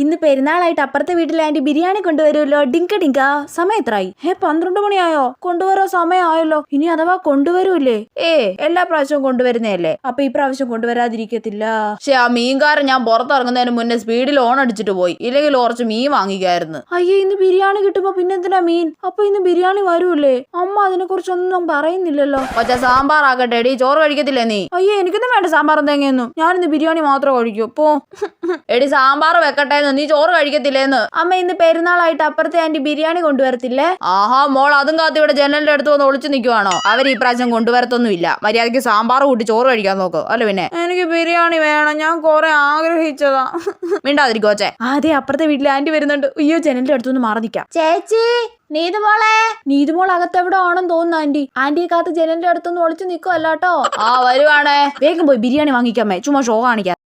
ഇന്ന് പെരുന്നാളായിട്ട് അപ്പുറത്തെ വീട്ടിലെ ആന്റി ബിരിയാണി കൊണ്ടുവരുമല്ലോ. ഡിങ്ക ഡിങ്ക. സമയം എത്രയായി? 12 മണിയായോ? കൊണ്ടുവരാൻ സമയമായല്ലോ. ഇനി അഥവാ കൊണ്ടുവരൂല്ലേ? എല്ലാ പ്രാവശ്യവും കൊണ്ടുവരുന്നതല്ലേ, അപ്പൊ ഈ പ്രാവശ്യം കൊണ്ടുവരാതിരിക്കത്തില്ല. പക്ഷെ ആ മീൻകാരൻ ഞാൻ പുറത്തിറങ്ങുന്നതിന് മുന്നേ സ്പീഡിൽ ഓൺ അടിച്ചിട്ട് പോയി, ഇല്ലെങ്കിൽ കുറച്ച് മീൻ വാങ്ങിക്കായിരുന്നു. അയ്യേ, ഇന്ന് ബിരിയാണി കിട്ടുമ്പോ പിന്നെന്തിനാ മീൻ? അപ്പൊ ഇന്ന് ബിരിയാണി വരൂല്ലേ? അമ്മ അതിനെ കുറിച്ചൊന്നും പറയുന്നില്ലല്ലോ. ഒച്ച സാമ്പാർ ആകട്ടെ. എടി, ചോറ് കഴിക്കത്തില്ലേ നീ? അയ്യേ, എനിക്കൊന്നും വേണ്ട സാമ്പാറും തേങ്ങയൊന്നും. ഞാനിന്ന് ബിരിയാണി മാത്രം കഴിക്കും. പോ. എടി, സാമ്പാർ വെക്കട്ടെ, നീ ചോറ് കഴിക്കത്തില്ലേന്ന്. അമ്മ, ഇന്ന് പെരുന്നാളായിട്ട് അപ്പുറത്തെ ആന്റി ബിരിയാണി കൊണ്ടുവരത്തില്ലേ? ആഹാ മോൾ, അതും കാത്തി ഇവിടെ ജനലിന്റെ അടുത്ത് വന്ന് ഒളിച്ചു നിൽക്കുവാണോ? അവർ ഈ പ്രാവശ്യം കൊണ്ടുവരത്തൊന്നുമില്ല. മര്യാദയ്ക്ക് സാമ്പാർ കൂട്ടി ചോറ് കഴിക്കാൻ നോക്ക്. അല്ല പിന്നെ. എനിക്ക് ബിരിയാണി വേണം, ഞാൻ കുറെ ആഗ്രഹിച്ചതാ. മിണ്ടാതിരിക്കോച്ചേ. അതെ, അപ്പുറത്തെ വീട്ടിലെ ആന്റി വരുന്നുണ്ട്. അയ്യോ, ജനലിന്റെ അടുത്തൊന്ന് മാറി നിൽക്കാം. ചേച്ചി, നീതുമോൾ അകത്തെവിടെ ആണെന്ന് തോന്നുന്നു. ആന്റിയെ കാത്ത് ജനലിന്റെ അടുത്തൊന്ന് ഒളിച്ചു നിൽക്കുവല്ലോ കേട്ടോ. വരുവാണേ. വേഗം പോയി ബിരിയാണി വാങ്ങിക്കാമേ, ചുമ്മാ ഷോ കാണിക്കാം.